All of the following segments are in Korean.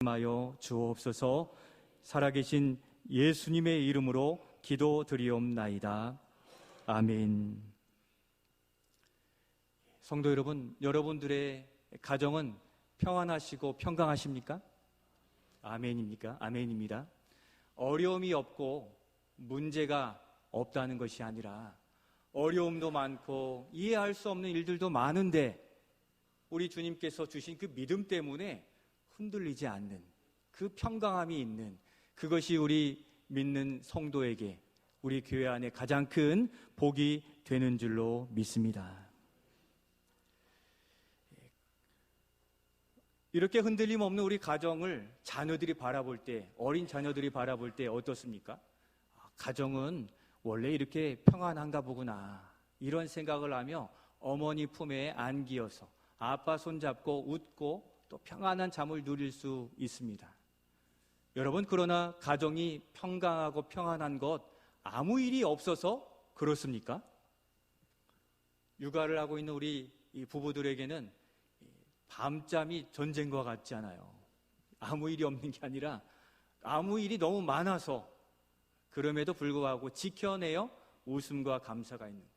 말씀하여 주옵소서. 살아계신 예수님의 이름으로 기도드리옵나이다. 아멘. 성도 여러분, 여러분들의 가정은 평안하시고 평강하십니까? 아멘입니까? 아멘입니다. 어려움이 없고 문제가 없다는 것이 아니라 어려움도 많고 이해할 수 없는 일들도 많은데 우리 주님께서 주신 그 믿음 때문에 흔들리지 않는 그 평강함이 있는, 그것이 우리 믿는 성도에게, 우리 교회 안에 가장 큰 복이 되는 줄로 믿습니다. 이렇게 흔들림 없는 우리 가정을 자녀들이 바라볼 때, 어린 자녀들이 바라볼 때 어떻습니까? 가정은 원래 이렇게 평안한가 보구나, 이런 생각을 하며 어머니 품에 안기어서 아빠 손잡고 웃고 또 평안한 잠을 누릴 수 있습니다. 여러분, 그러나 가정이 평강하고 평안한 것 아무 일이 없어서 그렇습니까? 육아를 하고 있는 우리 이 부부들에게는 밤잠이 전쟁과 같지 않아요. 아무 일이 없는 게 아니라 아무 일이 너무 많아서 그럼에도 불구하고 지켜내어 웃음과 감사가 있는 거죠.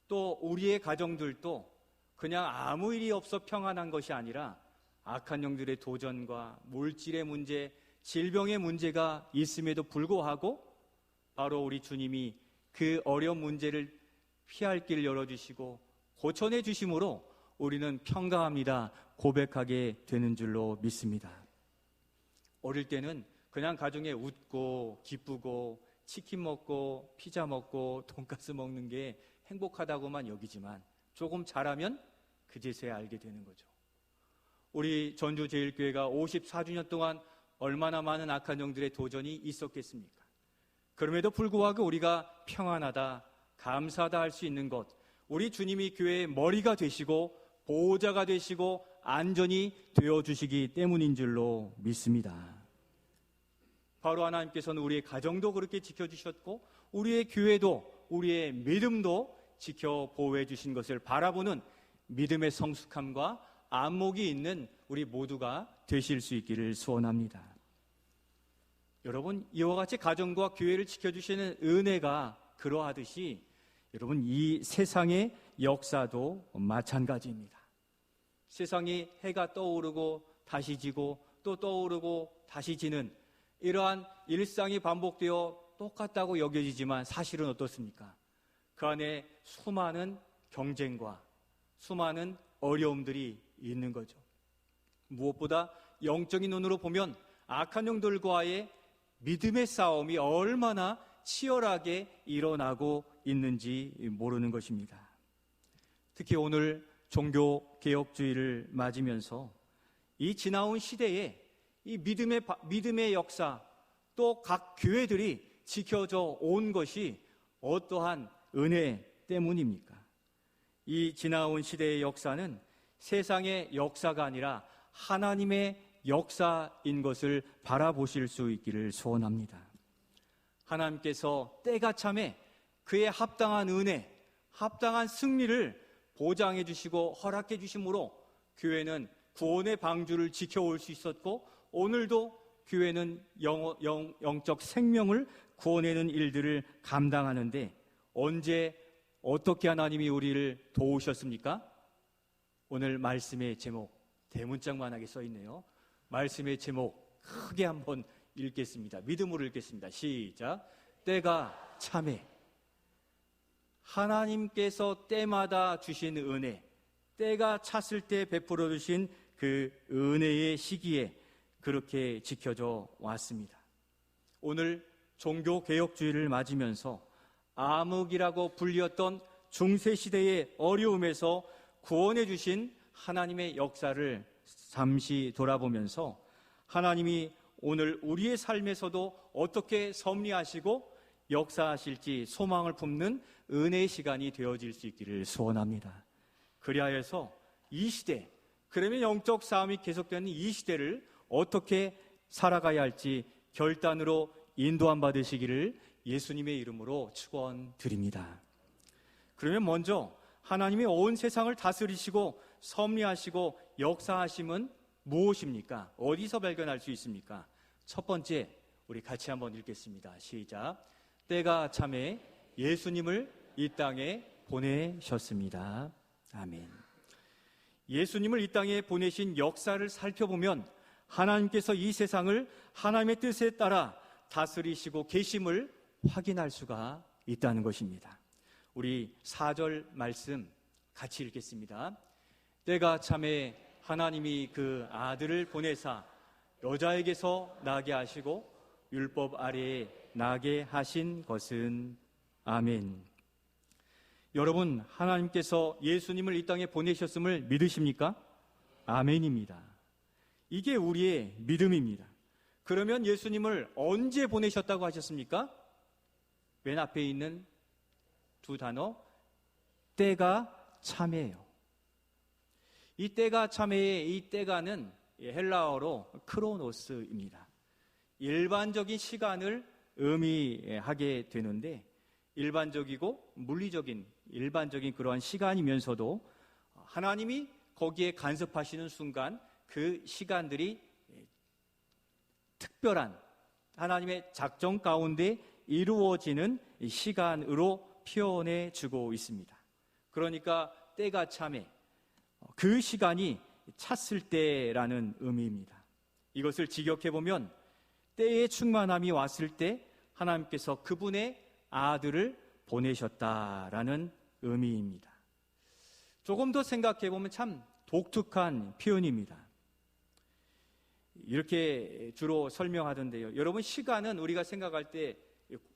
또 우리의 가정들도 그냥 아무 일이 없어 평안한 것이 아니라 악한 영들의 도전과 물질의 문제, 질병의 문제가 있음에도 불구하고 바로 우리 주님이 그 어려운 문제를 피할 길을 열어주시고 고쳐내 주심으로 우리는 평강합니다 고백하게 되는 줄로 믿습니다. 어릴 때는 그냥 가정에 웃고 기쁘고 치킨 먹고 피자 먹고 돈가스 먹는 게 행복하다고만 여기지만 조금 자라면 그제서야 알게 되는 거죠. 우리 전주제일교회가 54주년 동안 얼마나 많은 악한 영들의 도전이 있었겠습니까? 그럼에도 불구하고 우리가 평안하다, 감사하다 할 수 있는 것, 우리 주님이 교회의 머리가 되시고 보호자가 되시고 안전이 되어주시기 때문인 줄로 믿습니다. 바로 하나님께서는 우리의 가정도 그렇게 지켜주셨고 우리의 교회도, 우리의 믿음도 지켜 보호해 주신 것을 바라보는 믿음의 성숙함과 안목이 있는 우리 모두가 되실 수 있기를 소원합니다. 여러분, 이와 같이 가정과 교회를 지켜주시는 은혜가 그러하듯이 여러분, 이 세상의 역사도 마찬가지입니다. 세상이 해가 떠오르고 다시 지고 또 떠오르고 다시 지는 이러한 일상이 반복되어 똑같다고 여겨지지만 사실은 어떻습니까? 그 안에 수많은 경쟁과 수많은 어려움들이 있는 거죠. 무엇보다 영적인 눈으로 보면 악한 영들과의 믿음의 싸움이 얼마나 치열하게 일어나고 있는지 모르는 것입니다. 특히 오늘 종교개혁주의를 맞으면서 이 지나온 시대에 이 믿음의 역사, 또 각 교회들이 지켜져 온 것이 어떠한 은혜 때문입니까? 이 지나온 시대의 역사는 세상의 역사가 아니라 하나님의 역사인 것을 바라보실 수 있기를 소원합니다. 하나님께서 때가 참에 그의 합당한 은혜, 합당한 승리를 보장해 주시고 허락해 주심으로 교회는 구원의 방주를 지켜올 수 있었고 오늘도 교회는 영적 생명을 구원하는 일들을 감당하는데 언제 어떻게 하나님이 우리를 도우셨습니까? 오늘 말씀의 제목 대문짝만하게 써 있네요. 말씀의 제목 크게 한번 읽겠습니다. 믿음으로 읽겠습니다. 시작. 때가 참에. 하나님께서 때마다 주신 은혜, 때가 찼을 때 베풀어 주신 그 은혜의 시기에 그렇게 지켜져 왔습니다. 오늘 종교개혁주의를 맞으면서 암흑이라고 불렸던 중세시대의 어려움에서 구원해 주신 하나님의 역사를 잠시 돌아보면서 하나님이 오늘 우리의 삶에서도 어떻게 섭리하시고 역사하실지 소망을 품는 은혜의 시간이 되어질 수 있기를 소원합니다. 그리하여서 이 시대, 그러면 영적 싸움이 계속되는 이 시대를 어떻게 살아가야 할지 결단으로 인도함 받으시기를 예수님의 이름으로 축원드립니다. 그러면 먼저 하나님이 온 세상을 다스리시고 섭리하시고 역사하심은 무엇입니까? 어디서 발견할 수 있습니까? 첫 번째, 우리 같이 한번 읽겠습니다. 시작. 때가 참에 예수님을 이 땅에 보내셨습니다. 아멘. 예수님을 이 땅에 보내신 역사를 살펴보면 하나님께서 이 세상을 하나님의 뜻에 따라 다스리시고 계심을 확인할 수가 있다는 것입니다. 우리 4절 말씀 같이 읽겠습니다. 때가 참에 하나님이 그 아들을 보내사 여자에게서 나게 하시고 율법 아래에 나게 하신 것은 아멘. 여러분, 하나님께서 예수님을 이 땅에 보내셨음을 믿으십니까? 아멘입니다. 이게 우리의 믿음입니다. 그러면 예수님을 언제 보내셨다고 하셨습니까? 맨 앞에 있는 두 단어, 때가 참에요. 이 때가 참에의 이 때가는 헬라어로 크로노스입니다. 일반적인 시간을 의미하게 되는데 일반적이고 물리적인 일반적인 그러한 시간이면서도 하나님이 거기에 간섭하시는 순간 그 시간들이 특별한 하나님의 작정 가운데 이루어지는 시간으로 표현해 주고 있습니다. 그러니까 때가 참에 그 시간이 찼을 때라는 의미입니다. 이것을 직역해 보면 때의 충만함이 왔을 때 하나님께서 그분의 아들을 보내셨다라는 의미입니다. 조금 더 생각해 보면 참 독특한 표현입니다. 이렇게 주로 설명하던데요. 여러분, 시간은 우리가 생각할 때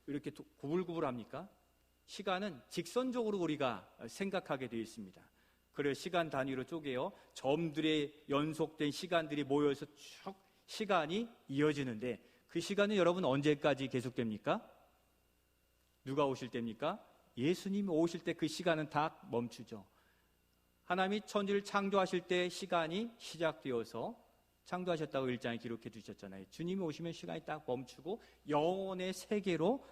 이렇게 구불구불합니까? 시간은 직선적으로 우리가 생각하게 되어 있습니다. 그래서 시간 단위로 쪼개요. 점들의 연속된 시간들이 모여서 쭉 시간이 이어지는데 그 시간은 여러분 언제까지 계속됩니까? 누가 오실 때입니까? 예수님이 오실 때 그 시간은 다 멈추죠. 하나님이 천지를 창조하실 때 시간이 시작되어서 창조하셨다고 1장에 기록해 주셨잖아요. 주님이 오시면 시간이 딱 멈추고 영원의 세계로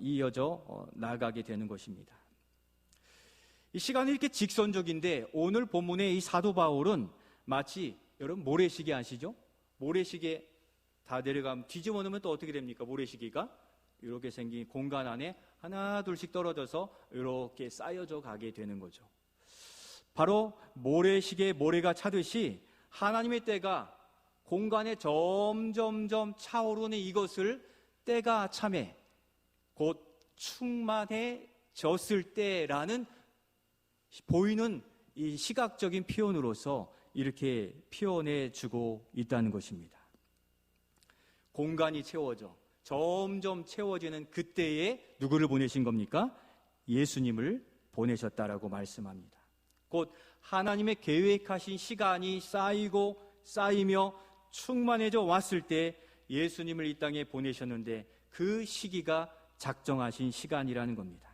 이어져 나가게 되는 것입니다. 이 시간이 이렇게 직선적인데 오늘 본문의 이 사도 바울은 마치 여러분 모래시계 아시죠? 모래시계 다 내려가면 뒤집어 놓으면 또 어떻게 됩니까? 모래시계가 이렇게 생긴 공간 안에 하나 둘씩 떨어져서 이렇게 쌓여져 가게 되는 거죠. 바로 모래시계에 모래가 차듯이 하나님의 때가 공간에 점점점 차오르는 이것을 때가 참에 곧 충만해졌을 때라는 보이는 이 시각적인 표현으로서 이렇게 표현해 주고 있다는 것입니다. 공간이 채워져 점점 채워지는 그때에 누구를 보내신 겁니까? 예수님을 보내셨다라고 말씀합니다. 곧 하나님의 계획하신 시간이 쌓이고 쌓이며 충만해져 왔을 때 예수님을 이 땅에 보내셨는데 그 시기가 작정하신 시간이라는 겁니다.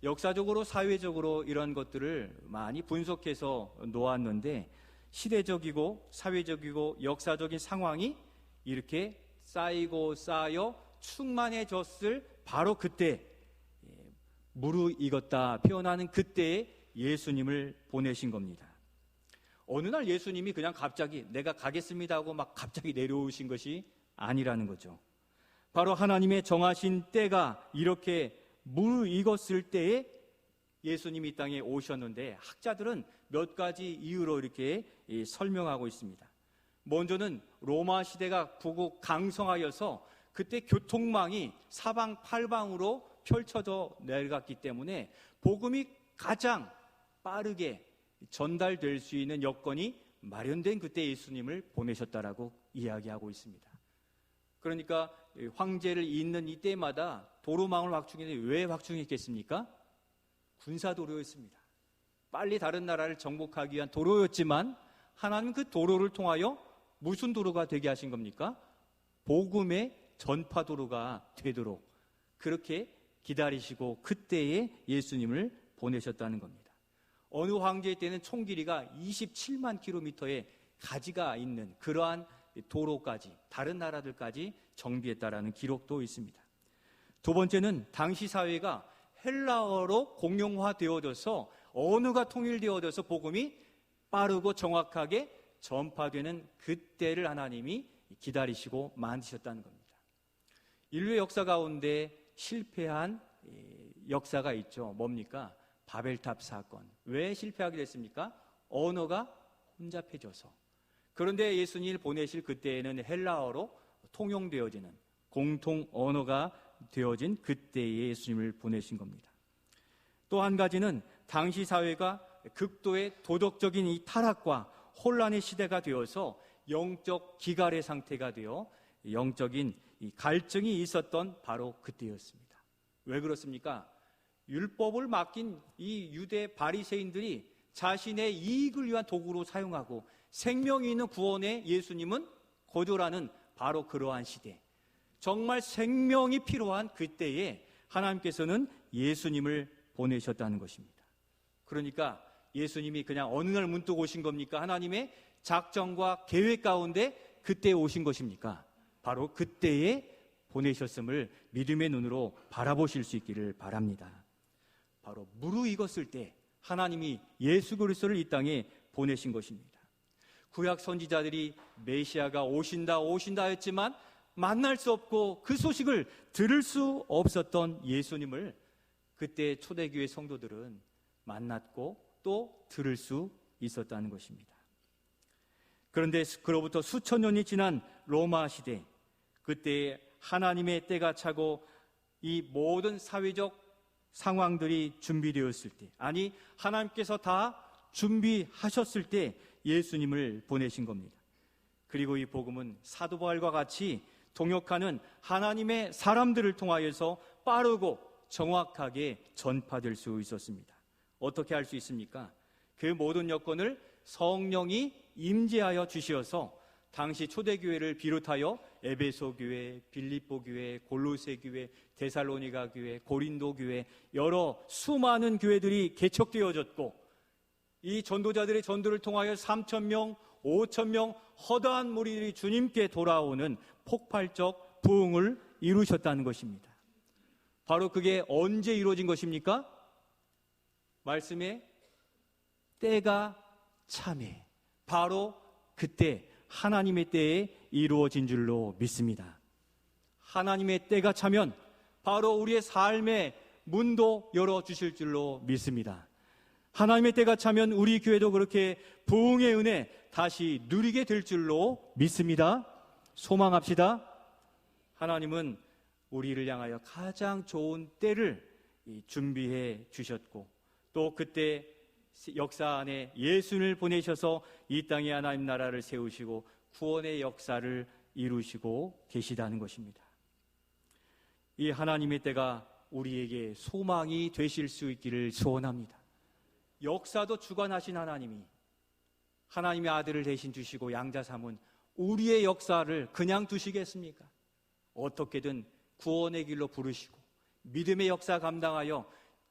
역사적으로 사회적으로 이런 것들을 많이 분석해서 놓았는데 시대적이고 사회적이고 역사적인 상황이 이렇게 쌓이고 쌓여 충만해졌을 바로 그때 무르익었다 표현하는 그때에 예수님을 보내신 겁니다. 어느 날 예수님이 그냥 갑자기 내가 가겠습니다 하고 막 갑자기 내려오신 것이 아니라는 거죠. 바로 하나님의 정하신 때가 이렇게 무르익었을 때에 예수님이 이 땅에 오셨는데 학자들은 몇 가지 이유로 이렇게 설명하고 있습니다. 먼저는 로마 시대가 부국 강성하여서 그때 교통망이 사방팔방으로 펼쳐져 내려갔기 때문에 복음이 가장 빠르게 전달될 수 있는 여건이 마련된 그때 예수님을 보내셨다라고 이야기하고 있습니다. 그러니까 황제를 잇는 이때마다 도로망을 확충했는데 왜 확충했겠습니까? 군사도로였습니다. 빨리 다른 나라를 정복하기 위한 도로였지만 하나님 그 도로를 통하여 무슨 도로가 되게 하신 겁니까? 복음의 전파도로가 되도록 그렇게 기다리시고 그때에 예수님을 보내셨다는 겁니다. 어느 황제의 때는 총 길이가 27만 킬로미터의 가지가 있는 그러한 도로까지 다른 나라들까지 정비했다라는 기록도 있습니다. 두 번째는 당시 사회가 헬라어로 공용화되어져서 언어가 통일되어져서 복음이 빠르고 정확하게 전파되는 그때를 하나님이 기다리시고 만드셨다는 겁니다. 인류의 역사 가운데 실패한 역사가 있죠. 뭡니까? 바벨탑 사건. 왜 실패하게 됐습니까? 언어가 혼잡해져서. 그런데 예수님을 보내실 그때에는 헬라어로 통용되어지는 공통 언어가 되어진 그때에 예수님을 보내신 겁니다. 또 한 가지는 당시 사회가 극도의 도덕적인 이 타락과 혼란의 시대가 되어서 영적 기갈의 상태가 되어 영적인 이 갈증이 있었던 바로 그때였습니다. 왜 그렇습니까? 율법을 맡긴 이 유대 바리새인들이 자신의 이익을 위한 도구로 사용하고 생명이 있는 구원에 예수님은 거절하는 바로 그러한 시대, 정말 생명이 필요한 그때에 하나님께서는 예수님을 보내셨다는 것입니다. 그러니까 예수님이 그냥 어느 날 문득 오신 겁니까? 하나님의 작정과 계획 가운데 그때 오신 것입니까? 바로 그때에 보내셨음을 믿음의 눈으로 바라보실 수 있기를 바랍니다. 바로 무르익었을 때 하나님이 예수 그리스도를 이 땅에 보내신 것입니다. 구약 선지자들이 메시아가 오신다 했지만 만날 수 없고 그 소식을 들을 수 없었던 예수님을 그때 초대교회 성도들은 만났고 또 들을 수 있었다는 것입니다. 그런데 그로부터 수천 년이 지난 로마 시대, 그때 하나님의 때가 차고 이 모든 사회적 상황들이 준비되었을 때, 아니 하나님께서 다 준비하셨을 때 예수님을 보내신 겁니다. 그리고 이 복음은 사도 바울과 같이 동역하는 하나님의 사람들을 통하여서 빠르고 정확하게 전파될 수 있었습니다. 어떻게 할 수 있습니까? 그 모든 여건을 성령이 임재하여 주시어서 당시 초대교회를 비롯하여 에베소 교회, 빌립보 교회, 골로새 교회, 데살로니가 교회, 고린도 교회, 여러 수많은 교회들이 개척되어졌고 이 전도자들의 전도를 통하여 3,000명, 5,000명 허다한 무리들이 주님께 돌아오는 폭발적 부흥을 이루셨다는 것입니다. 바로 그게 언제 이루어진 것입니까? 말씀에 때가 참에 바로 그때 하나님의 때에 이루어진 줄로 믿습니다. 하나님의 때가 차면 바로 우리의 삶의 문도 열어주실 줄로 믿습니다. 하나님의 때가 차면 우리 교회도 그렇게 부흥의 은혜 다시 누리게 될 줄로 믿습니다. 소망합시다. 하나님은 우리를 향하여 가장 좋은 때를 준비해 주셨고 또 그때 역사 안에 예수를 보내셔서 이 땅에 하나님 나라를 세우시고 구원의 역사를 이루시고 계시다는 것입니다. 이 하나님의 때가 우리에게 소망이 되실 수 있기를 소원합니다. 역사도 주관하신 하나님이 하나님의 아들을 대신 주시고 양자 삼은 우리의 역사를 그냥 두시겠습니까? 어떻게든 구원의 길로 부르시고 믿음의 역사 감당하여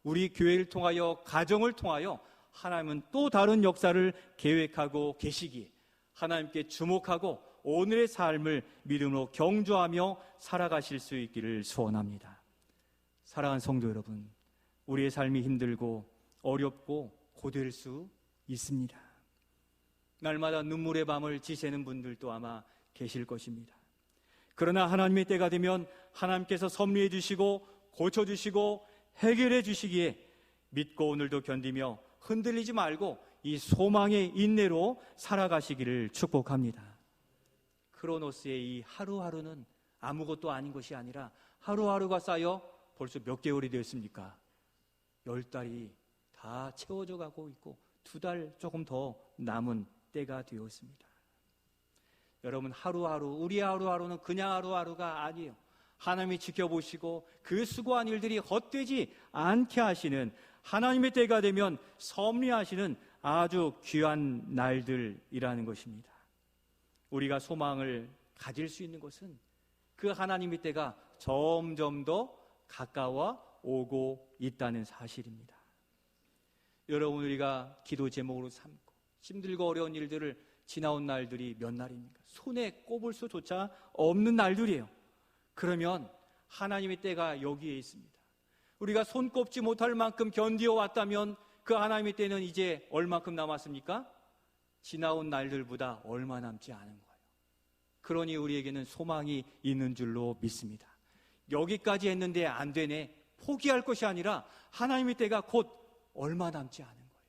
우리 교회를 통하여 가정을 통하여 하나님은 또 다른 역사를 계획하고 계시기에 하나님께 주목하고 오늘의 삶을 믿음으로 경주하며 살아가실 수 있기를 소원합니다. 사랑하는 성도 여러분, 우리의 삶이 힘들고 어렵고 고될 수 있습니다. 날마다 눈물의 밤을 지새는 분들도 아마 계실 것입니다. 그러나 하나님의 때가 되면 하나님께서 섭리해 주시고 고쳐주시고 해결해 주시기에 믿고 오늘도 견디며 흔들리지 말고 이 소망의 인내로 살아가시기를 축복합니다. 크로노스의 이 하루하루는 아무것도 아닌 것이 아니라 하루하루가 쌓여 벌써 몇 개월이 되었습니까? 10달이 다 채워져 가고 있고 2달 조금 더 남은 때가 되었습니다. 여러분, 하루하루, 우리 하루하루는 그냥 하루하루가 아니에요. 하나님이 지켜보시고 그 수고한 일들이 헛되지 않게 하시는 하나님의 때가 되면 섭리하시는 아주 귀한 날들이라는 것입니다. 우리가 소망을 가질 수 있는 것은 그 하나님의 때가 점점 더 가까워 오고 있다는 사실입니다. 여러분, 우리가 기도 제목으로 삼고 힘들고 어려운 일들을 지나온 날들이 몇 날입니까? 손에 꼽을 수조차 없는 날들이에요. 그러면 하나님의 때가 여기에 있습니다. 우리가 손꼽지 못할 만큼 견디어 왔다면 그 하나님의 때는 이제 얼만큼 남았습니까? 지나온 날들보다 얼마 남지 않은 거예요. 그러니 우리에게는 소망이 있는 줄로 믿습니다. 여기까지 했는데 안 되네, 포기할 것이 아니라 하나님의 때가 곧 얼마 남지 않은 거예요.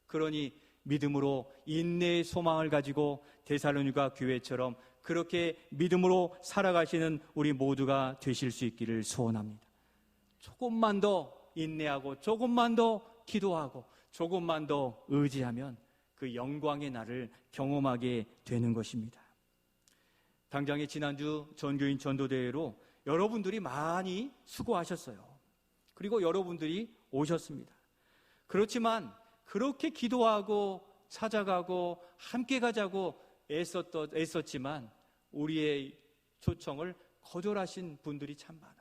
그러니 믿음으로 인내의 소망을 가지고 데살로니가 교회처럼 그렇게 믿음으로 살아가시는 우리 모두가 되실 수 있기를 소원합니다. 조금만 더 인내하고 조금만 더 기도하고 조금만 더 의지하면 그 영광의 날을 경험하게 되는 것입니다. 당장에 지난주 전교인 전도대회로 여러분들이 많이 수고하셨어요. 그리고 여러분들이 오셨습니다. 그렇지만 그렇게 기도하고 찾아가고 함께 가자고 애썼지만 우리의 초청을 거절하신 분들이 참 많아요.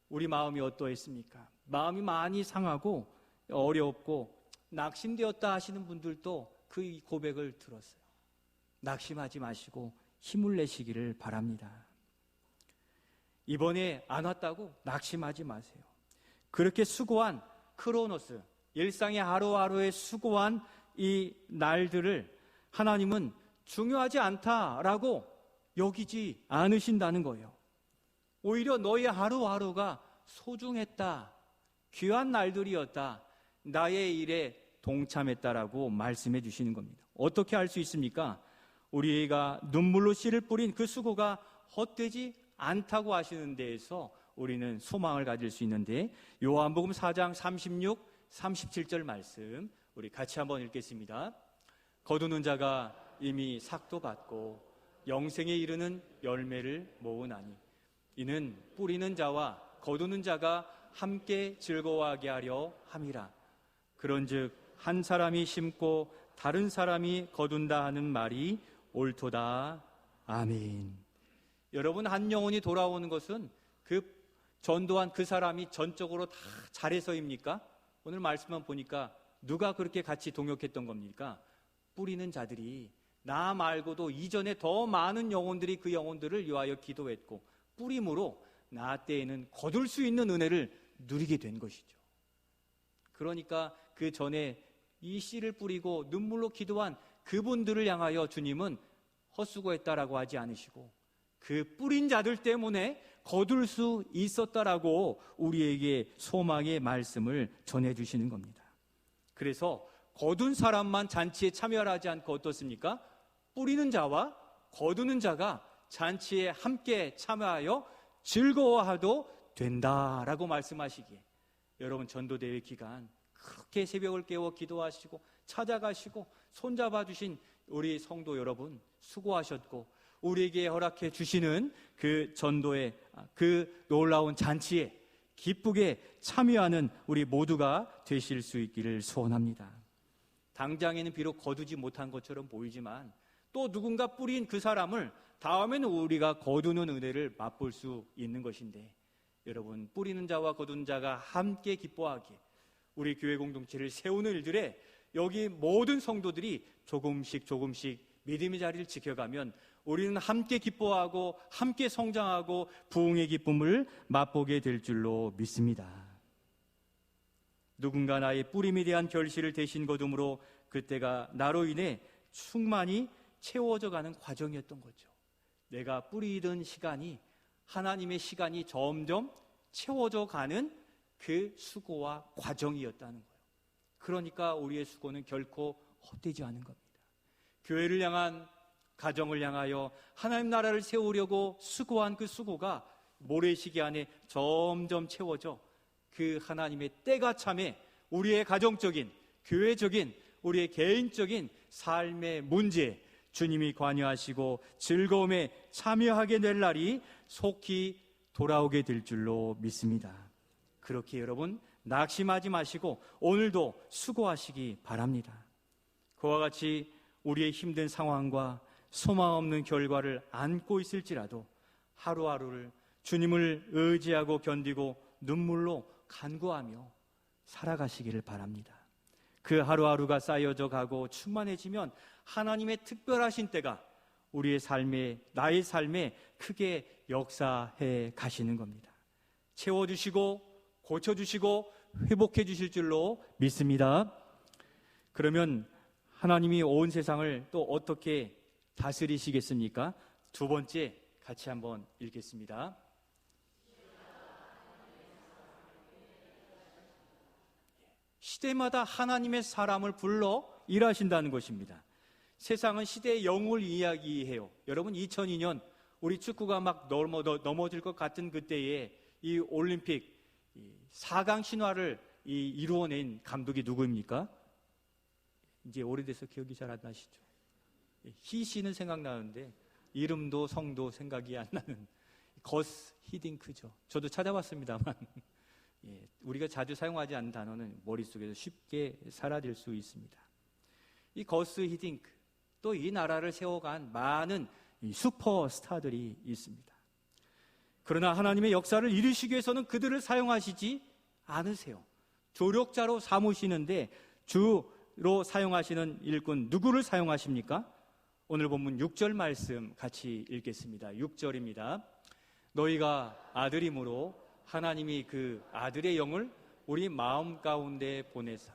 우리 마음이 어떠했습니까? 마음이 많이 상하고 어렵고 낙심되었다 하시는 분들도 그 고백을 들었어요. 낙심하지 마시고 힘을 내시기를 바랍니다. 이번에 안 왔다고 낙심하지 마세요. 그렇게 수고한 크로노스, 일상의 하루하루에 수고한 이 날들을 하나님은 중요하지 않다라고 여기지 않으신다는 거예요. 오히려 너의 하루하루가 소중했다, 귀한 날들이었다, 나의 일에 동참했다라고 말씀해 주시는 겁니다. 어떻게 할 수 있습니까? 우리가 눈물로 씨를 뿌린 그 수고가 헛되지 않다고 하시는 데에서 우리는 소망을 가질 수 있는데, 요한복음 4장 36, 37절 말씀 우리 같이 한번 읽겠습니다. 거두는 자가 이미 삭도 받고 영생에 이르는 열매를 모으나니 이는 뿌리는 자와 거두는 자가 함께 즐거워하게 하려 함이라. 그런즉 한 사람이 심고 다른 사람이 거둔다 하는 말이 옳도다. 아멘. 여러분, 한 영혼이 돌아오는 것은 그 전도한 그 사람이 전적으로 다 잘해서입니까? 오늘 말씀만 보니까 누가 그렇게 같이 동역했던 겁니까? 뿌리는 자들이, 나 말고도 이전에 더 많은 영혼들이 그 영혼들을 위하여 기도했고 뿌림으로 나 때에는 거둘 수 있는 은혜를 누리게 된 것이죠. 그러니까 그 전에 이 씨를 뿌리고 눈물로 기도한 그분들을 향하여 주님은 헛수고했다라고 하지 않으시고 그 뿌린 자들 때문에 거둘 수 있었다라고 우리에게 소망의 말씀을 전해주시는 겁니다. 그래서 거둔 사람만 잔치에 참여하지 않고 어떻습니까? 뿌리는 자와 거두는 자가 잔치에 함께 참여하여 즐거워하도 된다라고 말씀하시기에, 여러분 전도대회 기간 그렇게 새벽을 깨워 기도하시고 찾아가시고 손잡아 주신 우리 성도 여러분 수고하셨고, 우리에게 허락해 주시는 그 전도의 그 놀라운 잔치에 기쁘게 참여하는 우리 모두가 되실 수 있기를 소원합니다. 당장에는 비록 거두지 못한 것처럼 보이지만 또 누군가 뿌린 그 사람을 다음에는 우리가 거두는 은혜를 맛볼 수 있는 것인데, 여러분 뿌리는 자와 거두는 자가 함께 기뻐하기에 우리 교회 공동체를 세우는 일들에 여기 모든 성도들이 조금씩 믿음의 자리를 지켜가면 우리는 함께 기뻐하고 함께 성장하고 부흥의 기쁨을 맛보게 될 줄로 믿습니다. 누군가 나의 뿌림에 대한 결실을 대신 거둠으로 그때가 나로 인해 충만히 채워져 가는 과정이었던 거죠. 내가 뿌리던 시간이 하나님의 시간이 점점 채워져 가는 그 수고와 과정이었다는 거예요. 그러니까 우리의 수고는 결코 헛되지 않은 겁니다. 교회를 향한, 가정을 향하여 하나님 나라를 세우려고 수고한 그 수고가 모래시계 안에 점점 채워져 그 하나님의 때가 참에 우리의 가정적인, 교회적인, 우리의 개인적인 삶의 문제에 주님이 관여하시고 즐거움에 참여하게 될 날이 속히 돌아오게 될 줄로 믿습니다. 그렇게 여러분 낙심하지 마시고 오늘도 수고하시기 바랍니다. 그와 같이 우리의 힘든 상황과 소망 없는 결과를 안고 있을지라도 하루하루를 주님을 의지하고 견디고 눈물로 간구하며 살아가시기를 바랍니다. 그 하루하루가 쌓여져 가고 충만해지면 하나님의 특별하신 때가 우리의 삶에, 나의 삶에 크게 역사해 가시는 겁니다. 채워주시고 고쳐주시고 회복해 주실 줄로 믿습니다. 그러면 하나님이 온 세상을 또 어떻게 다스리시겠습니까? 두 번째 같이 한번 읽겠습니다. 시대마다 하나님의 사람을 불러 일하신다는 것입니다. 세상은 시대의 영웅을 이야기해요. 여러분 2002년 우리 축구가 막 넘어질 것 같은 그때에 이 올림픽 4강 신화를 이루어낸 감독이 누구입니까? 이제 오래돼서 기억이 잘 안 나시죠? 희씨는 생각나는데 이름도 성도 생각이 안 나는 거스 히딩크죠. 저도 찾아봤습니다만 우리가 자주 사용하지 않는 단어는 머릿속에서 쉽게 사라질 수 있습니다. 이 거스 히딩크, 또 이 나라를 세워간 많은 슈퍼스타들이 있습니다. 그러나 하나님의 역사를 이루시기 위해서는 그들을 사용하시지 않으세요. 조력자로 삼으시는데 주로 사용하시는 일꾼 누구를 사용하십니까? 오늘 본문 6절 말씀 같이 읽겠습니다. 6절입니다. 너희가 아들이므로 하나님이 그 아들의 영을 우리 마음 가운데 보내사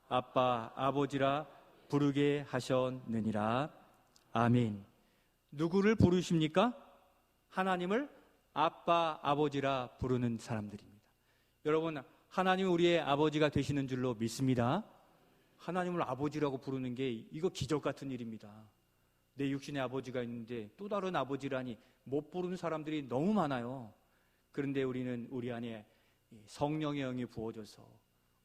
아빠 아버지라 부르게 하셨느니라. 아멘. 누구를 부르십니까? 하나님을 아빠 아버지라 부르는 사람들입니다. 여러분, 하나님은 우리의 아버지가 되시는 줄로 믿습니다. 하나님을 아버지라고 부르는 게 이거 기적 같은 일입니다. 내 육신의 아버지가 있는데 또 다른 아버지라니 못 부르는 사람들이 너무 많아요. 그런데 우리는 우리 안에 성령의 영이 부어져서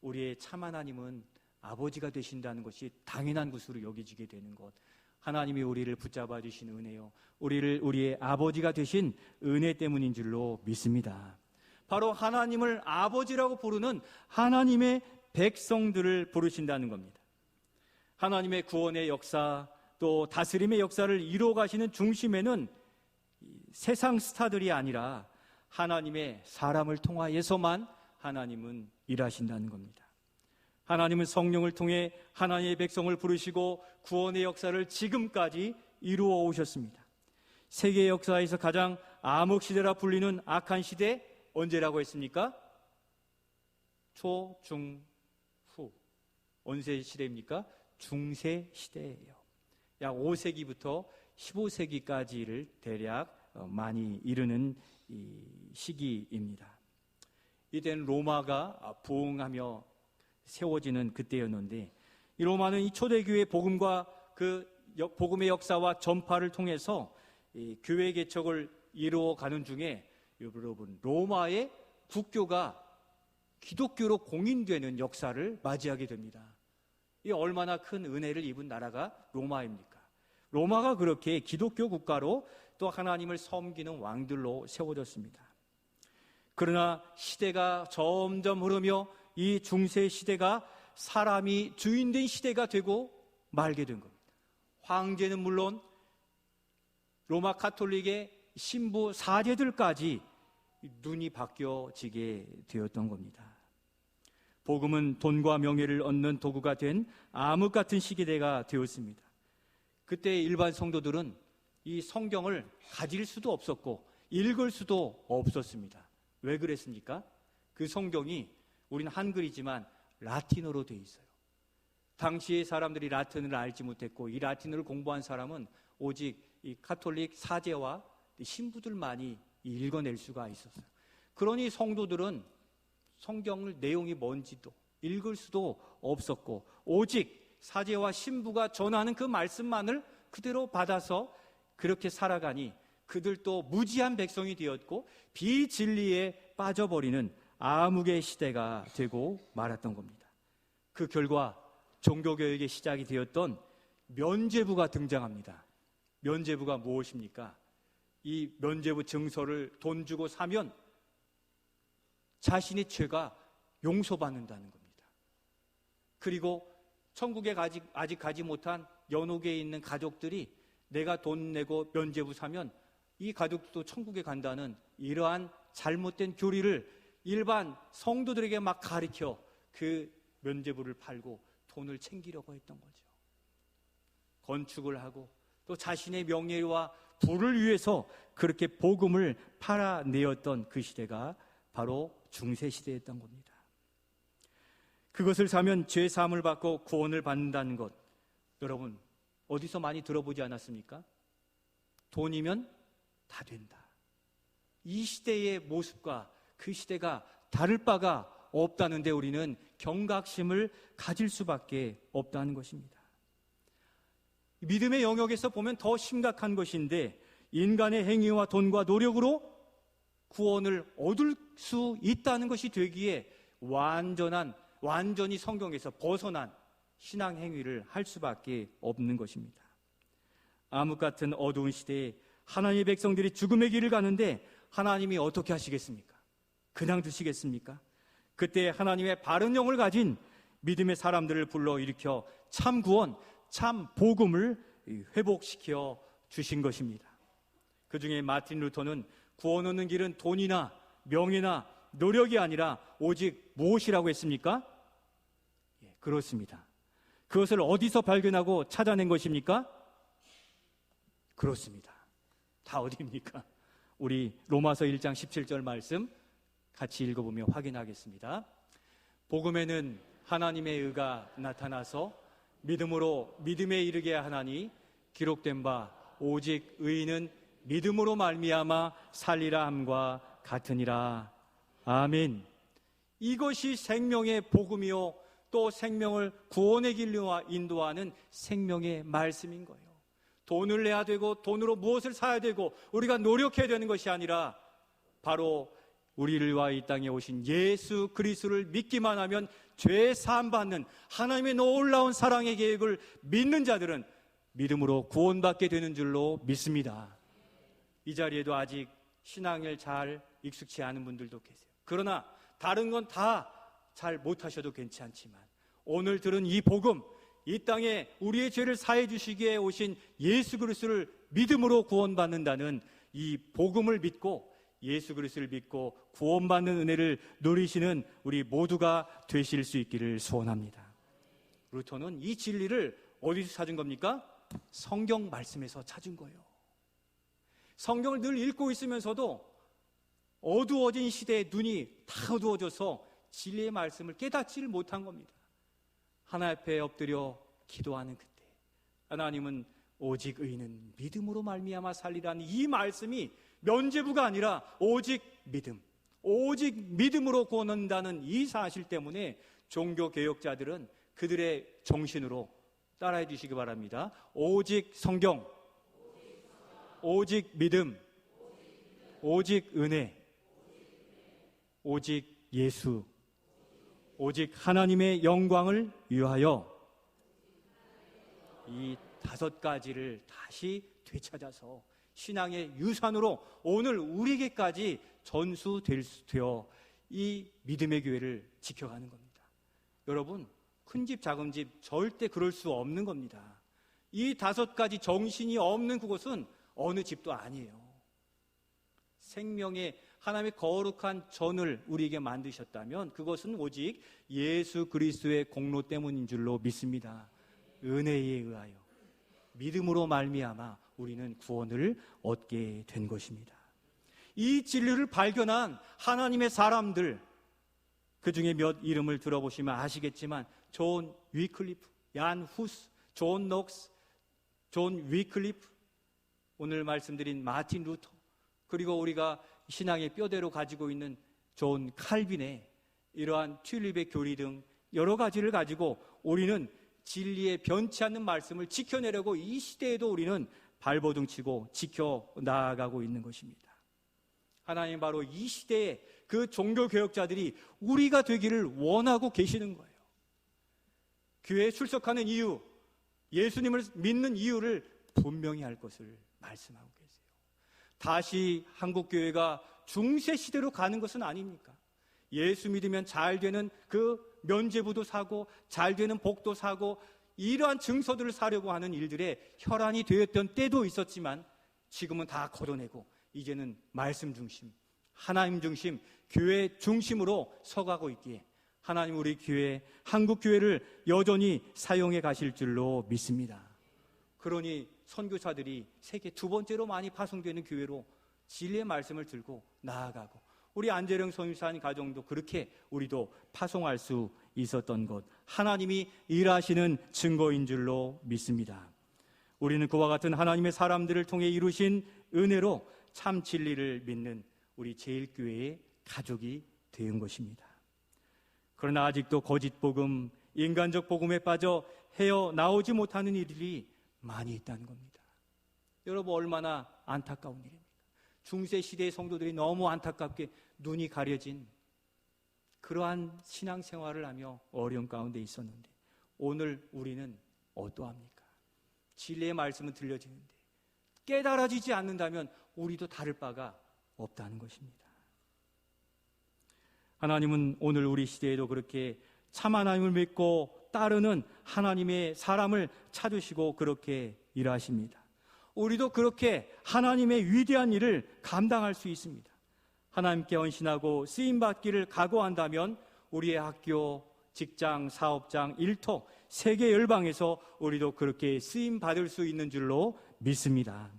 우리의 참 하나님은 아버지가 되신다는 것이 당연한 것으로 여겨지게 되는 것, 하나님이 우리를 붙잡아 주신 은혜요, 우리의 아버지가 되신 은혜 때문인 줄로 믿습니다. 바로 하나님을 아버지라고 부르는 하나님의 백성들을 부르신다는 겁니다. 하나님의 구원의 역사, 또 다스림의 역사를 이루어 가시는 중심에는 세상 스타들이 아니라 하나님의 사람을 통하여서만 하나님은 일하신다는 겁니다. 하나님은 성령을 통해 하나님의 백성을 부르시고 구원의 역사를 지금까지 이루어 오셨습니다. 세계 역사에서 가장 암흑시대라 불리는 악한 시대, 언제라고 했습니까? 초, 중, 후. 언제 시대입니까? 중세 시대예요. 약 5세기부터 15세기까지를 대략 많이 이르는 이 시기입니다. 이때는 로마가 부흥하며 세워지는 그때였는데, 이 로마는 이 초대교회 복음과 그 복음의 역사와 전파를 통해서 이 교회 개척을 이루어가는 중에 여러분, 로마의 국교가 기독교로 공인되는 역사를 맞이하게 됩니다. 이 얼마나 큰 은혜를 입은 나라가 로마입니까? 로마가 그렇게 기독교 국가로 또 하나님을 섬기는 왕들로 세워졌습니다. 그러나 시대가 점점 흐르며 이 중세 시대가 사람이 주인된 시대가 되고 말게 된 겁니다. 황제는 물론 로마 카톨릭의 신부 사제들까지 눈이 바뀌어지게 되었던 겁니다. 복음은 돈과 명예를 얻는 도구가 된 암흑 같은 시기대가 되었습니다. 그때 일반 성도들은 이 성경을 가질 수도 없었고 읽을 수도 없었습니다. 왜 그랬습니까? 그 성경이 우리는 한글이지만 라틴어로 되어 있어요. 당시의 사람들이 라틴어를 알지 못했고 이 라틴어를 공부한 사람은 오직 이 카톨릭 사제와 신부들만이 읽어낼 수가 있었어요. 그러니 성도들은 성경을 내용이 뭔지도 읽을 수도 없었고 오직 사제와 신부가 전하는 그 말씀만을 그대로 받아서 그렇게 살아가니 그들도 무지한 백성이 되었고 비진리에 빠져버리는 암흑의 시대가 되고 말았던 겁니다. 그 결과 종교개혁의 시작이 되었던 면죄부가 등장합니다. 면죄부가 무엇입니까? 이 면죄부 증서를 돈 주고 사면 자신의 죄가 용서받는다는 겁니다. 그리고 천국에 아직 가지 못한 연옥에 있는 가족들이 내가 돈 내고 면죄부 사면 이 가족도 천국에 간다는 이러한 잘못된 교리를 일반 성도들에게 막 가르쳐 그 면죄부를 팔고 돈을 챙기려고 했던 거죠. 건축을 하고 또 자신의 명예와 부를 위해서 그렇게 복음을 팔아내었던 그 시대가 바로 중세시대였던 겁니다. 그것을 사면 죄 사함을 받고 구원을 받는다는 것, 여러분, 어디서 많이 들어보지 않았습니까? 돈이면 다 된다. 이 시대의 모습과 그 시대가 다를 바가 없다는데 우리는 경각심을 가질 수밖에 없다는 것입니다. 믿음의 영역에서 보면 더 심각한 것인데, 인간의 행위와 돈과 노력으로 구원을 얻을 수 있다는 것이 되기에 완전히 성경에서 벗어난 신앙 행위를 할 수밖에 없는 것입니다. 암흑 같은 어두운 시대에 하나님의 백성들이 죽음의 길을 가는데 하나님이 어떻게 하시겠습니까? 그냥 두시겠습니까? 그때 하나님의 바른 영을 가진 믿음의 사람들을 불러 일으켜 참 구원, 참 복음을 회복시켜 주신 것입니다. 그 중에 마틴 루터는 구원 얻는 길은 돈이나 명예나 노력이 아니라 오직 무엇이라고 했습니까? 그렇습니다. 그것을 어디서 발견하고 찾아낸 것입니까? 그렇습니다. 다 어디입니까? 우리 로마서 1장 17절 말씀 같이 읽어보며 확인하겠습니다. 복음에는 하나님의 의가 나타나서 믿음으로 믿음에 이르게 하나니 기록된 바 오직 의인은 믿음으로 말미암아 살리라 함과 같으니라. 아멘. 이것이 생명의 복음이요 또 생명을 구원의 길로 인도하는 생명의 말씀인 거예요. 돈을 내야 되고 돈으로 무엇을 사야 되고 우리가 노력해야 되는 것이 아니라 바로 우리를 위하여 이 땅에 오신 예수 그리스도를 믿기만 하면 죄 사함 받는 하나님의 놀라운 사랑의 계획을 믿는 자들은 믿음으로 구원받게 되는 줄로 믿습니다. 이 자리에도 아직 신앙을 잘 익숙치 않은 분들도 계세요. 그러나 다른 건 다 잘 못하셔도 괜찮지만 오늘 들은 이 복음, 이 땅에 우리의 죄를 사해 주시기에 오신 예수 그리스도를 믿음으로 구원받는다는 이 복음을 믿고 예수 그리스도를 믿고 구원받는 은혜를 누리시는 우리 모두가 되실 수 있기를 소원합니다. 루터는 이 진리를 어디서 찾은 겁니까? 성경 말씀에서 찾은 거예요. 성경을 늘 읽고 있으면서도 어두워진 시대의 눈이 다 어두워져서 진리의 말씀을 깨닫지를 못한 겁니다. 하나님 앞에 엎드려 기도하는 그때 하나님은 오직 의인은 믿음으로 말미암아 살리라는 이 말씀이 면죄부가 아니라 오직 믿음, 오직 믿음으로 구원한다는 이 사실 때문에 종교개혁자들은 그들의 정신으로 따라해 주시기 바랍니다. 오직 성경, 오직 믿음, 오직 은혜, 오직 예수, 오직 하나님의 영광을 위하여 이 5가지를 다시 되찾아서 신앙의 유산으로 오늘 우리에게까지 전수되어 이 믿음의 교회를 지켜가는 겁니다. 여러분, 큰 집 작은 집 절대 그럴 수 없는 겁니다. 이 5가지 정신이 없는 그곳은 어느 집도 아니에요. 생명의 하나님의 거룩한 전을 우리에게 만드셨다면 그것은 오직 예수 그리스도의 공로 때문인 줄로 믿습니다. 은혜에 의하여 믿음으로 말미암아 우리는 구원을 얻게 된 것입니다. 이 진리를 발견한 하나님의 사람들, 그 중에 몇 이름을 들어보시면 아시겠지만 존 위클리프, 얀 후스, 존 녹스, 존 위클리프, 오늘 말씀드린 마틴 루터, 그리고 우리가 신앙의 뼈대로 가지고 있는 존 칼빈의 이러한 튤립의 교리 등 여러 가지를 가지고 우리는 진리의 변치 않는 말씀을 지켜내려고 이 시대에도 우리는 발버둥 치고 지켜나가고 있는 것입니다. 하나님 바로 이 시대에 그 종교개혁자들이 우리가 되기를 원하고 계시는 거예요. 교회에 출석하는 이유, 예수님을 믿는 이유를 분명히 할 것을 말씀하고 계세요. 다시 한국교회가 중세시대로 가는 것은 아닙니까? 예수 믿으면 잘 되는 그 면죄부도 사고 잘 되는 복도 사고 이러한 증서들을 사려고 하는 일들에 혈안이 되었던 때도 있었지만 지금은 다 걷어내고 이제는 말씀 중심, 하나님 중심, 교회 중심으로 서가고 있기에 하나님 우리 교회, 한국교회를 여전히 사용해 가실 줄로 믿습니다. 그러니 선교사들이 세계 2번째로 많이 파송되는 교회로 진리의 말씀을 들고 나아가고 우리 안재령 선교사님 가정도 그렇게 우리도 파송할 수 있었던 것, 하나님이 일하시는 증거인 줄로 믿습니다. 우리는 그와 같은 하나님의 사람들을 통해 이루신 은혜로 참 진리를 믿는 우리 제일교회의 가족이 된 것입니다. 그러나 아직도 거짓 복음, 인간적 복음에 빠져 헤어나오지 못하는 일들이 많이 있다는 겁니다. 여러분, 얼마나 안타까운 일입니까? 중세 시대의 성도들이 너무 안타깝게 눈이 가려진 그러한 신앙생활을 하며 어려운 가운데 있었는데, 오늘 우리는 어떠합니까? 진리의 말씀은 들려지는데 깨달아지지 않는다면 우리도 다를 바가 없다는 것입니다. 하나님은 오늘 우리 시대에도 그렇게 참 하나님을 믿고 따르는 하나님의 사람을 찾으시고 그렇게 일하십니다. 우리도 그렇게 하나님의 위대한 일을 감당할 수 있습니다. 하나님께 헌신하고 쓰임받기를 각오한다면 우리의 학교, 직장, 사업장, 일터, 세계 열방에서 우리도 그렇게 쓰임받을 수 있는 줄로 믿습니다.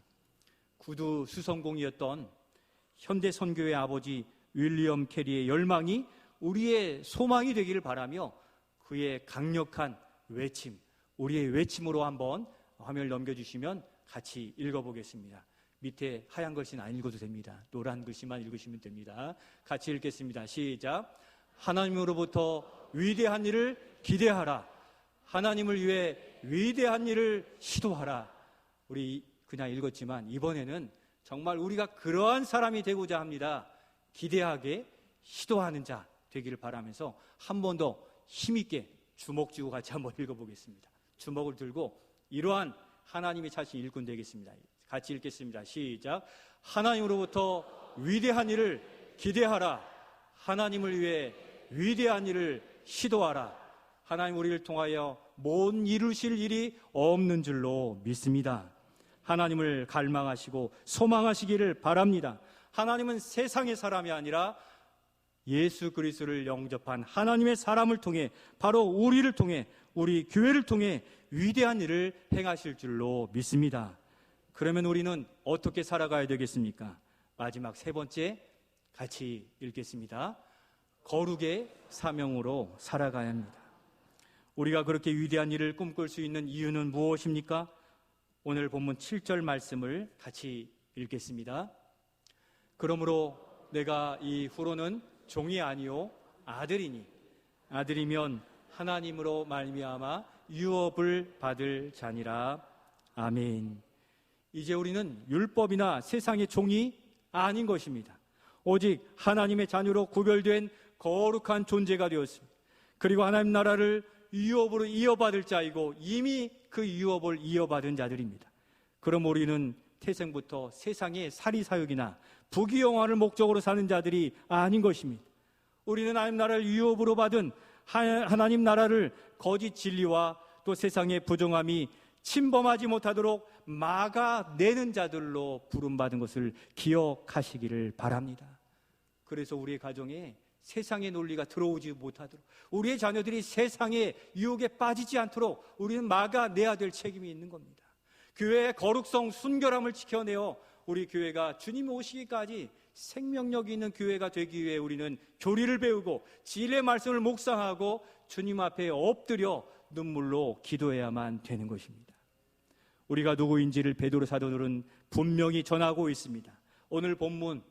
구두 수성공이었던 현대 선교의 아버지 윌리엄 캐리의 열망이 우리의 소망이 되기를 바라며 그의 강력한 외침, 우리의 외침으로 한번 화면을 넘겨주시면 같이 읽어보겠습니다. 밑에 하얀 글씨는 안 읽어도 됩니다. 노란 글씨만 읽으시면 됩니다. 같이 읽겠습니다. 시작. 하나님으로부터 위대한 일을 기대하라. 하나님을 위해 위대한 일을 시도하라. 우리 그냥 읽었지만 이번에는 정말 우리가 그러한 사람이 되고자 합니다. 기대하게 시도하는 자 되기를 바라면서 한 번 더 힘있게 주먹 쥐고 같이 한번 읽어보겠습니다. 주먹을 들고 이러한 하나님의 자신 일꾼 되겠습니다. 같이 읽겠습니다. 시작. 하나님으로부터 위대한 일을 기대하라. 하나님을 위해 위대한 일을 시도하라. 하나님 우리를 통하여 못 이루실 일이 없는 줄로 믿습니다. 하나님을 갈망하시고 소망하시기를 바랍니다. 하나님은 세상의 사람이 아니라 예수 그리스도를 영접한 하나님의 사람을 통해, 바로 우리를 통해, 우리 교회를 통해 위대한 일을 행하실 줄로 믿습니다. 그러면 우리는 어떻게 살아가야 되겠습니까? 마지막 세 번째 같이 읽겠습니다. 거룩의 사명으로 살아가야 합니다. 우리가 그렇게 위대한 일을 꿈꿀 수 있는 이유는 무엇입니까? 오늘 본문 7절 말씀을 같이 읽겠습니다. 그러므로 내가 이후로는 종이 아니요 아들이니 아들이면 하나님으로 말미암아 유업을 받을 자니라. 아멘. 이제 우리는 율법이나 세상의 종이 아닌 것입니다. 오직 하나님의 자녀로 구별된 거룩한 존재가 되었습니다. 그리고 하나님 나라를 유업으로 이어받을 자이고 이미 그 유업을 이어받은 자들입니다. 그럼 우리는 태생부터 세상의 사리사욕이나 부귀영화를 목적으로 사는 자들이 아닌 것입니다. 우리는 하나님 나라를 유업으로 받은 하나님 나라를 거짓 진리와 또 세상의 부정함이 침범하지 못하도록 막아내는 자들로 부름받은 것을 기억하시기를 바랍니다. 그래서 우리의 가정에 세상의 논리가 들어오지 못하도록, 우리의 자녀들이 세상의 유혹에 빠지지 않도록 우리는 막아내야 될 책임이 있는 겁니다. 교회의 거룩성, 순결함을 지켜내어 우리 교회가 주님 오시기까지 생명력이 있는 교회가 되기 위해 우리는 교리를 배우고 진리의 말씀을 묵상하고 주님 앞에 엎드려 눈물로 기도해야만 되는 것입니다. 우리가 누구인지를 베드로 사도들은 분명히 전하고 있습니다. 오늘 본문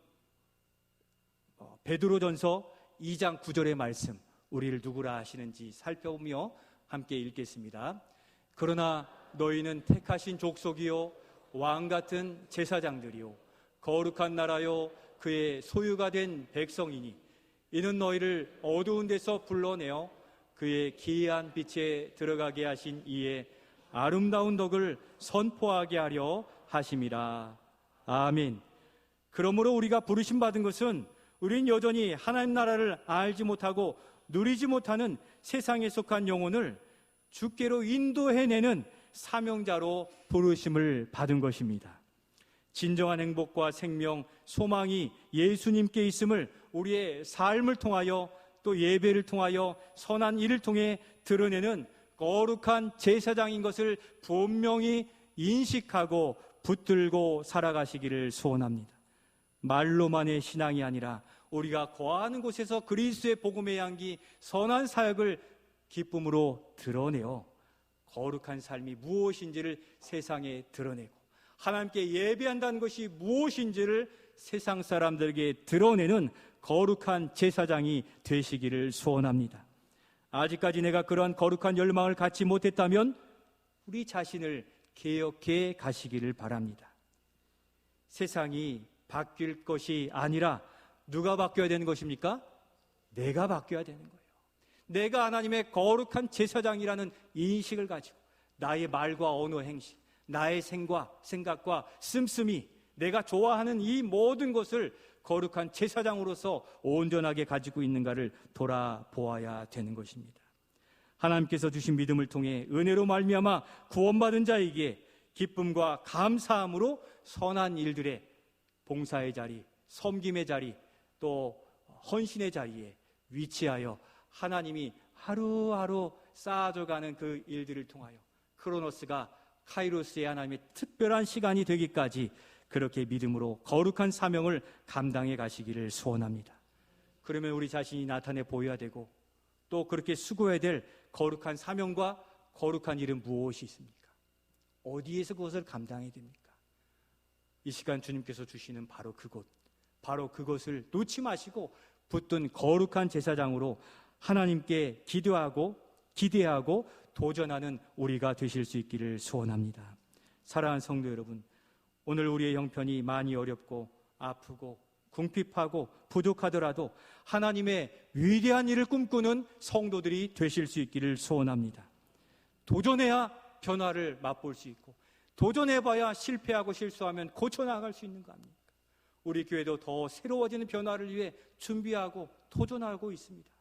베드로전서 2장 9절의 말씀, 우리를 누구라 하시는지 살펴보며 함께 읽겠습니다. 그러나 너희는 택하신 족속이요 왕같은 제사장들이요 거룩한 나라요 그의 소유가 된 백성이니 이는 너희를 어두운 데서 불러내어 그의 기이한 빛에 들어가게 하신 이의 아름다운 덕을 선포하게 하려 하심이라. 아멘. 그러므로 우리가 부르심 받은 것은 우린 여전히 하나님 나라를 알지 못하고 누리지 못하는 세상에 속한 영혼을 주께로 인도해내는 사명자로 부르심을 받은 것입니다. 진정한 행복과 생명, 소망이 예수님께 있음을 우리의 삶을 통하여 또 예배를 통하여 선한 일을 통해 드러내는 거룩한 제사장인 것을 분명히 인식하고 붙들고 살아가시기를 소원합니다. 말로만의 신앙이 아니라 우리가 거하는 곳에서 그리스도의 복음의 향기, 선한 사역을 기쁨으로 드러내어 거룩한 삶이 무엇인지를 세상에 드러내고 하나님께 예배한다는 것이 무엇인지를 세상 사람들에게 드러내는 거룩한 제사장이 되시기를 소원합니다. 아직까지 내가 그러한 거룩한 열망을 갖지 못했다면 우리 자신을 개혁해 가시기를 바랍니다. 세상이 바뀔 것이 아니라 누가 바뀌어야 되는 것입니까? 내가 바뀌어야 되는 거예요. 내가 하나님의 거룩한 제사장이라는 인식을 가지고 나의 말과 언어 행실, 나의 생각과 씀씀이, 내가 좋아하는 이 모든 것을 거룩한 제사장으로서 온전하게 가지고 있는가를 돌아보아야 되는 것입니다. 하나님께서 주신 믿음을 통해 은혜로 말미암아 구원받은 자에게 기쁨과 감사함으로 선한 일들의 봉사의 자리, 섬김의 자리, 또 헌신의 자리에 위치하여 하나님이 하루하루 쌓아져가는 그 일들을 통하여 크로노스가 카이로스의 하나님의 특별한 시간이 되기까지 그렇게 믿음으로 거룩한 사명을 감당해 가시기를 소원합니다. 그러면 우리 자신이 나타내 보여야 되고 또 그렇게 수고해야 될 거룩한 사명과 거룩한 일은 무엇이 있습니까? 어디에서 그것을 감당해야 됩니까? 이 시간 주님께서 주시는 바로 그곳, 바로 그것을 놓지 마시고 붙든 거룩한 제사장으로 하나님께 기도하고 기대하고 도전하는 우리가 되실 수 있기를 소원합니다. 사랑하는 성도 여러분, 오늘 우리의 형편이 많이 어렵고 아프고 궁핍하고 부족하더라도 하나님의 위대한 일을 꿈꾸는 성도들이 되실 수 있기를 소원합니다. 도전해야 변화를 맛볼 수 있고 도전해봐야 실패하고 실수하면 고쳐나갈 수 있는 거 아닙니까? 우리 교회도 더 새로워지는 변화를 위해 준비하고 도전하고 있습니다.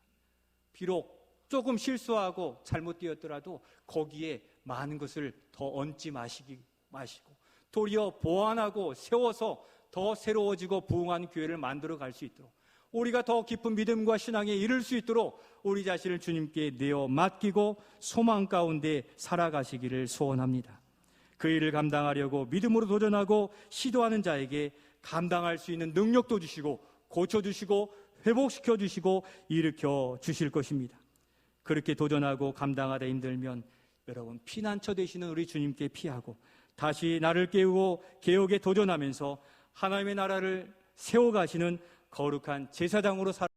비록 조금 실수하고 잘못되었더라도 거기에 많은 것을 더 얹지 마시고 도리어 보완하고 세워서 더 새로워지고 부흥한 교회를 만들어 갈 수 있도록 우리가 더 깊은 믿음과 신앙에 이를 수 있도록 우리 자신을 주님께 내어 맡기고 소망 가운데 살아가시기를 소원합니다. 그 일을 감당하려고 믿음으로 도전하고 시도하는 자에게 감당할 수 있는 능력도 주시고 고쳐주시고 회복시켜 주시고 일으켜 주실 것입니다. 그렇게 도전하고 감당하다 힘들면 여러분 피난처 되시는 우리 주님께 피하고 다시 나를 깨우고 개혁에 도전하면서 하나님의 나라를 세워가시는 거룩한 제사장으로